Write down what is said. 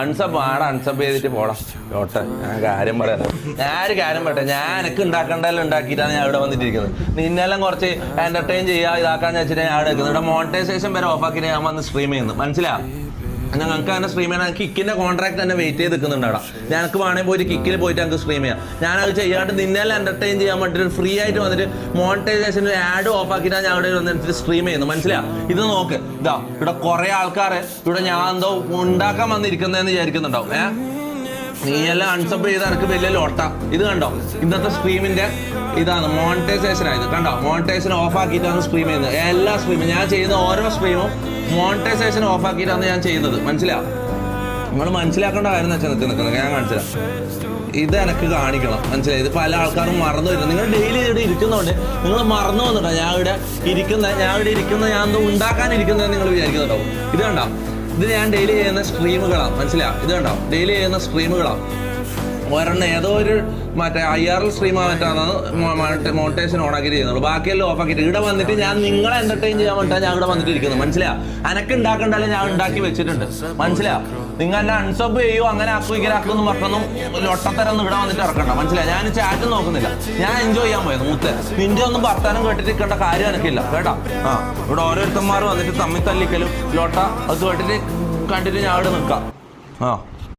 Unsub unsub ചെയ്തിട്ട് പോടാ ലോട്ടെ. ഞാൻ കാര്യം പറയാം, ഞാനൊരു കാര്യം പറയട്ടെ. ഞാൻ എനിക്ക് ഉണ്ടാക്കേണ്ടതെല്ലാം ഉണ്ടാക്കിയിട്ടാണ് ഞാൻ ഇവിടെ വന്നിട്ടിരിക്കുന്നത്. നിന്നെല്ലാം കുറച്ച് എന്റർടൈൻ ചെയ്യാ ഇതാക്കാന്ന് വെച്ചിട്ട് ഞാൻ അവിടെ വെക്കുന്നത്. ഇവിടെ മോണിറ്റൈസേഷൻ വരെ ഓഫാക്കിയിട്ട് ഞാൻ വന്ന് സ്ട്രീം ചെയ്യുന്നു. മനസ്സിലാവും? ഞങ്ങൾക്ക് തന്നെ സ്ട്രീം ചെയ്യാൻ കിക്കിന്റെ കോൺട്രാക്ട് തന്നെ വെയിറ്റ് ചെയ്ത് നിൽക്കുന്നുണ്ട് അവിടെ. ഞങ്ങൾക്ക് വേണമെങ്കിൽ പോയിട്ട് കിക്കിൽ പോയിട്ട് ഞങ്ങൾക്ക് സ്ട്രീം ചെയ്യാം. ഞാനത് ചെയ്യാണ്ട് നിന്നെല്ലാം എന്റർടൈൻ ചെയ്യാൻ വേണ്ടിയിട്ട് ഫ്രീ ആയിട്ട് വന്നിട്ട് മോണിറ്റൈസേഷനിൽ ആഡ് ഓഫ് ആക്കിയിട്ടാണ് ഞാൻ അവിടെ വന്നിട്ട് സ്ട്രീം ചെയ്യുന്നു. മനസ്സിലാവും? ഇത് നോക്ക്, ഇതാ ഇവിടെ കുറെ ആൾക്കാരെ ഇവിടെ ഞാൻ എന്തോ ഉണ്ടാക്കാൻ വന്നിരിക്കുന്നതെന്ന് വിചാരിക്കുന്നുണ്ടാവും. നീയെല്ലാം അൺസബ് ചെയ്ത് എനിക്ക് വലിയ ലോട്ട. ഇത് കണ്ടോ, ഇന്നത്തെ സ്ട്രീമിന്റെ ഇതാണ് മോണിറ്റൈസേഷൻ ആയത്. കണ്ടോ, മോണിറ്റൈസേഷൻ ഓഫ് ആക്കിയിട്ടാണ് സ്ട്രീം ചെയ്യുന്നത്. എല്ലാ സ്ട്രീമും ഞാൻ ചെയ്യുന്ന ഓരോ സ്ട്രീമും മോണിറ്റൈസേഷൻ ഓഫ് ആക്കിയിട്ടാണ് ഞാൻ ചെയ്യുന്നത്. മനസ്സിലാവും? നിങ്ങൾ മനസ്സിലാക്കേണ്ട കാര്യം വെച്ചാൽ നിൽക്കുന്നത് ഞാൻ കാണിച്ചില്ല. ഇത് എനിക്ക് കാണിക്കണം. മനസ്സിലായി? ഇത് പല ആൾക്കാരും മറന്നു വരുന്നത്. നിങ്ങൾ ഡെയിലി ഇവിടെ ഇരിക്കുന്നതുകൊണ്ട് നിങ്ങൾ മറന്നു വന്നിട്ടോ. ഞാൻ ഇവിടെ ഇരിക്കുന്ന ഞാൻ എന്തോ ഉണ്ടാക്കാനിരിക്കുന്നത് നിങ്ങൾ വിചാരിക്കുന്നുണ്ടാവും. ഇത് കണ്ടോ, ഇത് ഞാൻ ഡെയിലി ചെയ്യുന്ന സ്ട്രീമുകളാണ്. മനസ്സിലാവും? ഇത് കണ്ടോ, ഡെയിലി ചെയ്യുന്ന സ്ട്രീമുകളാണ്. ഒരെണ്ണം ഏതോ ഒരു മറ്റേ IRL സ്ട്രീം ആയിട്ടാണ് മോണിറ്റൈസേഷൻ ഓണാക്കി ചെയ്യുന്നുള്ളൂ. ബാക്കിയെല്ലാം ഓഫ് ആക്കിയിട്ട് ഇവിടെ വന്നിട്ട് ഞാൻ നിങ്ങളെ എന്റർടൈൻ ചെയ്യാൻ വേണ്ടിയിട്ടാണ് ഞാൻ ഇവിടെ വന്നിട്ട് ഇരിക്കുന്നത്. മനസ്സിലാവും? എനക്ക് ഉണ്ടാക്കണ്ടല്ലേ ഞാൻ ഉണ്ടാക്കി വെച്ചിട്ടുണ്ട്. മനസ്സിലാവും? നിങ്ങൾ എന്നെ അൺസബ് ചെയ്യോ അങ്ങനെ ആക്കും ഇങ്ങനെ ആക്കുമെന്ന് പറഞ്ഞൊന്നും ലൊട്ടത്തരൊന്നും ഇവിടെ വന്നിട്ട് ഇറക്കണ്ട. മനസ്സിലായി? ഞാൻ ചാറ്റ് നോക്കുന്നില്ല, ഞാൻ എൻജോയ് ചെയ്യാൻ പോയത്. മൂത്ത് നിന്റെ ഒന്നും വർത്താനം കേട്ടിട്ട് നിൽക്കേണ്ട കാര്യം എനിക്കില്ല കേട്ടോ. ഇവിടെ ഓരോരുത്തന്മാർ വന്നിട്ട് തമ്മിൽ തല്ലിക്കലും ലോട്ട അത് കേട്ടിട്ട് കണ്ടിട്ട് ഞാൻ ഇവിടെ നിൽക്കാം.